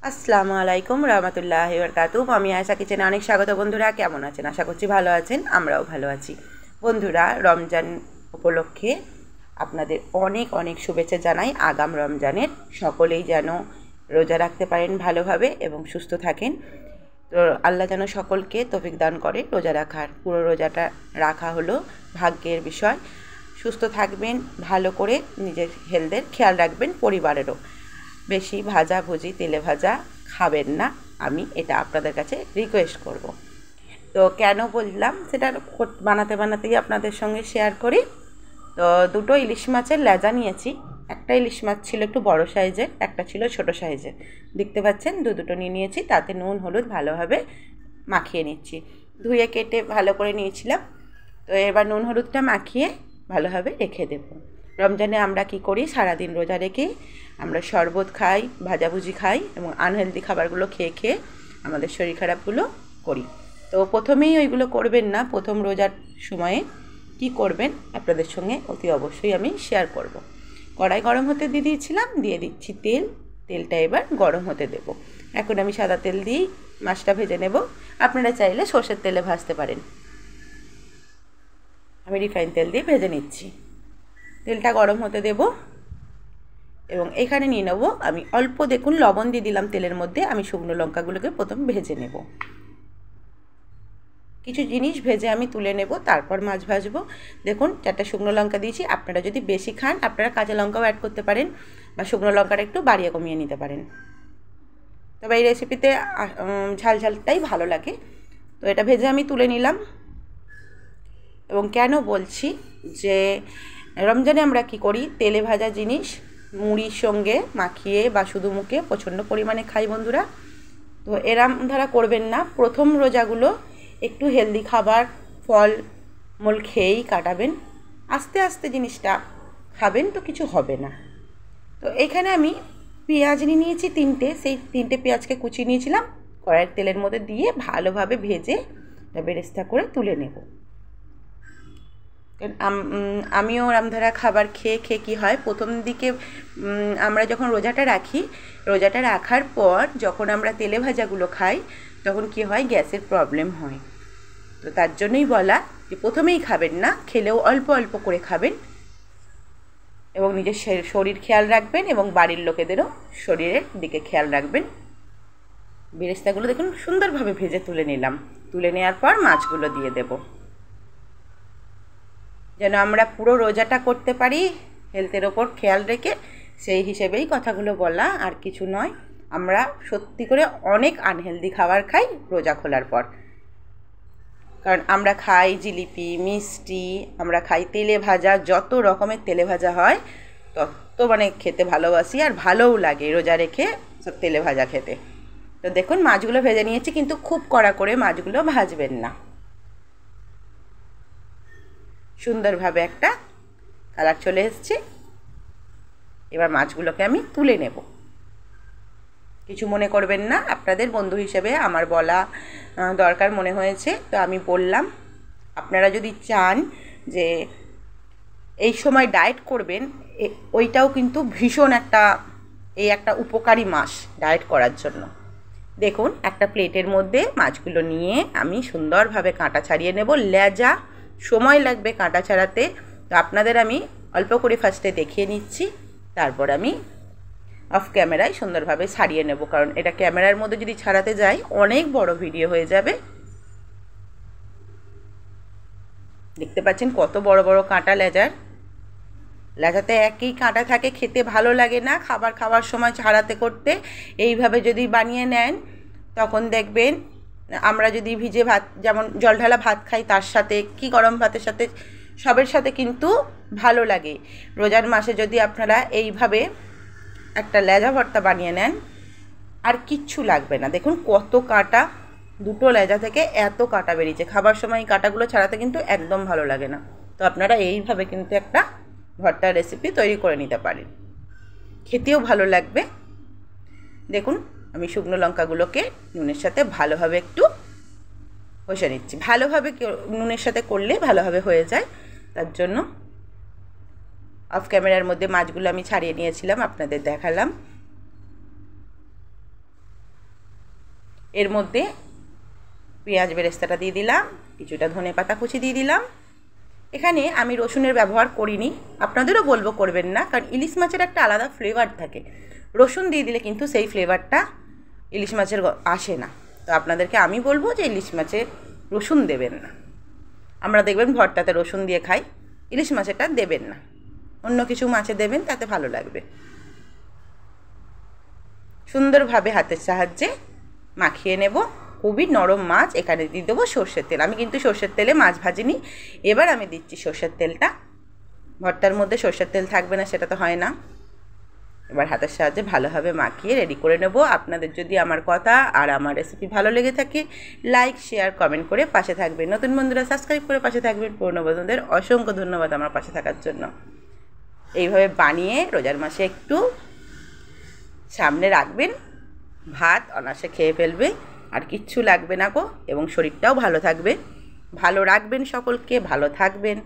আসসালামু আলাইকুম রহমতুল্লাহি বারাকাতুহু। আমি আয়েশা কিচেনে অনেক স্বাগত। বন্ধুরা কেমন আছেন? আশা করছি ভালো আছেন, আমরাও ভালো আছি। বন্ধুরা, রমজান উপলক্ষে আপনাদের অনেক অনেক শুভেচ্ছা জানাই। আগাম রমজানের সকলেই যেন রোজা রাখতে পারেন ভালোভাবে এবং সুস্থ থাকেন। তো আল্লাহ যেন সকলকে তৌফিক দান করে রোজা রাখার। পুরো রোজাটা রাখা হলো ভাগ্যের বিষয়। সুস্থ থাকবেন, ভালো করে নিজের হেলথের খেয়াল রাখবেন, পরিবারেরও। বেশি ভাজাভুজি তেলে ভাজা খাবেন না, আমি এটা আপনাদের কাছে রিকোয়েস্ট করব। তো কেন বললাম সেটা বানাতে বানাতেই আপনাদের সঙ্গে শেয়ার করি। তো দুটো ইলিশ মাছের লেজা নিয়েছি। একটা ইলিশ মাছ ছিল একটু বড় সাইজের, একটা ছিল ছোট সাইজের। দেখতে পাচ্ছেন দুটো নিয়ে নিয়েছি। তাতে নুন হলুদ ভালোভাবে মাখিয়ে নিচ্ছি। ধুয়ে কেটে ভালো করে নিয়েছিলাম। তো এবার নুন হলুদটা মাখিয়ে ভালোভাবে রেখে দেব। রমজানে আমরা কি করি, সারাদিন রোজা রেখে আমরা শরবত খাই, ভাজাভুজি খাই এবং আনহেলদি খাবারগুলো খেয়ে খেয়ে আমাদের শরীর খারাপগুলো করি। তো প্রথমেই ওইগুলো করবেন না। প্রথম রোজার সময়ে কি করবেন আপনাদের সঙ্গে অতি অবশ্যই আমি শেয়ার করব। কড়াই গরম হতে দিয়ে দিয়েছিলাম, দিয়ে দিচ্ছি তেল। তেলটা এবার গরম হতে দেব। এখন আমি সাদা তেল দিয়েই মাছটা ভেজে নেব। আপনারা চাইলে সর্ষের তেলে ভাজতে পারেন। আমি রিফাইন তেল দিয়ে ভেজে নিচ্ছি। তেলটা গরম হতে দেব এবং এখানে নিয়ে নেব আমি অল্প, দেখুন লবণ দিয়ে দিলাম তেলের মধ্যে। আমি শুকনো লঙ্কাগুলোকে প্রথম ভেজে নেব। কিছু জিনিস ভেজে আমি তুলে নেব, তারপর মাছ ভাজবো। দেখুন 4টা শুকনো লঙ্কা দিয়েছি। আপনারা যদি বেশি খান আপনারা কাঁচা লঙ্কাও অ্যাড করতে পারেন বা শুকনো লঙ্কাটা একটু বাড়িয়ে কমিয়ে নিতে পারেন। তবে এই রেসিপিতে ঝাল ঝালটাই ভালো লাগে। তো এটা ভেজে আমি তুলে নিলাম। এবং কেন বলছি যে রমজানে আমরা কি করি, তেলে ভাজা জিনিস মুড়ির সঙ্গে মাখিয়ে বা শুধু মুখে প্রচণ্ড পরিমাণে খাই বন্ধুরা। তো এরম ধারা করবেন না। প্রথম রোজাগুলো একটু হেলদি খাবার, ফল মূল খেয়েই কাটাবেন। আস্তে আস্তে জিনিসটা খাবেন তো কিছু হবে না। তো এখানে আমি পেঁয়াজ নিয়েছি 3টে। সেই 3টে পেঁয়াজকে কুচিয়ে নিয়েছিলাম, কড়াইয়ের তেলের মধ্যে দিয়ে ভালোভাবে ভেজে বেরেস্তা করে তুলে নেব। আমিও রামধারা খাবার খেয়ে খেয়ে কী হয়, প্রথম দিকে আমরা যখন রোজাটা রাখি, রোজাটা রাখার পর যখন আমরা তেলে ভাজাগুলো খাই তখন কী হয়, গ্যাসের প্রবলেম হয়। তো তার জন্যই বলা যে প্রথমেই খাবেন না, খেলেও অল্প অল্প করে খাবেন এবং নিজের শরীর খেয়াল রাখবেন এবং বাড়ির লোকেদেরও শরীরের দিকে খেয়াল রাখবেন। বেরেস্তাগুলো দেখুন সুন্দরভাবে ভেজে তুলে নিলাম। তুলে নেওয়ার পর মাছগুলো দিয়ে দেব, যেন আমরা পুরো রোজাটা করতে পারি হেলথের ওপর খেয়াল রেখে। সেই হিসেবেই কথাগুলো বলা, আর কিছু নয়। আমরা সত্যি করে অনেক আনহেলদি খাবার খাই রোজা খোলার পর। কারণ আমরা খাই জিলিপি, মিষ্টি, আমরা খাই তেলে ভাজা, যত রকমের তেলে ভাজা হয় তত খেতে ভালোবাসি আর ভালোও লাগে রোজা রেখে সব তেলে ভাজা খেতে। তো দেখুন মাছগুলো ভেজে নিয়েছি, কিন্তু খুব কড়া করে মাছগুলো ভাজবেন না। সুন্দরভাবে একটা কালার চলে এসছে। এবার মাছগুলোকে আমি তুলে নেব। কিছু মনে করবেন না, আপনাদের বন্ধু হিসেবে আমার বলা দরকার মনে হয়েছে, তো আমি বললাম। আপনারা যদি চান যে এই সময় ডায়েট করবেন, ওইটাও কিন্তু ভীষণ একটা উপকারী মাস ডায়েট করার জন্য। দেখুন একটা প্লেটের মধ্যে মাছগুলো নিয়ে আমি সুন্দরভাবে কাঁটা ছাড়িয়ে নেব। লেজা সময় লাগবে কাঁটা ছাড়াতে, তো আপনাদের আমি অল্প করে ফার্স্টে দেখিয়ে নিচ্ছি, তারপর আমি অফ ক্যামেরায় সুন্দরভাবে ছাড়িয়ে নেব। কারণ এটা ক্যামেরার মধ্যে যদি ছাড়াতে যাই অনেক বড় ভিডিও হয়ে যাবে। দেখতে পাচ্ছেন কত বড় বড় কাঁটা লেজার। লেজাতে একই কাঁটা থাকে, খেতে ভালো লাগে না খাবার খাওয়ার সময় ছাড়াতে করতে। এইভাবে যদি বানিয়ে নেন তখন দেখবেন, আমরা যদি ভিজে ভাত, যেমন জল ঢালা ভাত খাই তার সাথে কি গরম ভাতের সাথে, সবের সাথে কিন্তু ভালো লাগে। রোজার মাসে যদি আপনারা এইভাবে একটা লেজা ভর্তা বানিয়ে নেন আর কিচ্ছু লাগবে না। দেখুন কত কাঁটা, দুটো লেজা থেকে এত কাঁটা বেরিয়েছে। খাবার সময় এই কাঁটাগুলো ছাড়াতে কিন্তু একদম ভালো লাগে না। তো আপনারা এইভাবে কিন্তু একটা ভর্তার রেসিপি তৈরি করে নিতে পারেন, খেতেও ভালো লাগবে। দেখুন আমি শুকনো লঙ্কাগুলোকে নুনের সাথে ভালোভাবে একটু কষে নিচ্ছি। ভালোভাবে নুনের সাথে করলে ভালোভাবে হয়ে যায়, তার জন্য। অফ ক্যামেরার মধ্যে মাছগুলো আমি ছাড়িয়ে নিয়েছিলাম, আপনাদের দেখালাম। এর মধ্যে পেঁয়াজ বেরেস্তাটা দিয়ে দিলাম, কিছুটা ধনেপাতা কুচি দিয়ে দিলাম। এখানে আমি রসুনের ব্যবহার করিনি, আপনাদেরও বলবো করবেন না, কারণ ইলিশ মাছের একটা আলাদা ফ্লেভার থাকে। রসুন দিয়ে দিলে কিন্তু সেই ফ্লেভারটা ইলিশ মাছের আসে না। তো আপনাদেরকে আমি বলবো যে ইলিশ মাছে রসুন দেবেন না। আমরা দেখবেন ভর্তাতে রসুন দিয়ে খাই, ইলিশ মাছেরটা দেবেন না, অন্য কিছু মাছে দেবেন, তাতে ভালো লাগবে। সুন্দরভাবে হাতের সাহায্যে মাখিয়ে নেব। খুবই নরম মাছ। এখানে দিয়ে দেবো সর্ষের তেল। আমি কিন্তু সর্ষের তেলে মাছ ভাজিনি, এবার আমি দিচ্ছি সর্ষের তেলটা। ভর্তার মধ্যে সর্ষের তেল থাকবে না সেটা তো হয় না। এবার হাতের সাহায্যে ভালোভাবে মাখিয়ে রেডি করে নেব। আপনাদের যদি আমার কথা আর আমার রেসিপি ভালো লেগে থাকে, লাইক শেয়ার কমেন্ট করে পাশে থাকবেন। নতুন বন্ধুরা সাবস্ক্রাইব করে পাশে থাকবেন। পুরনো বন্ধুদের অসংখ্য ধন্যবাদ আমার পাশে থাকার জন্য। এইভাবে বানিয়ে রোজার মাসে একটু সামনে রাখবেন, ভাত অনায়াসে খেয়ে ফেলবে, আর কিচ্ছু লাগবে না গো, এবং শরীরটাও ভালো থাকবে। ভালো রাখবেন সকলকে, ভালো থাকবেন।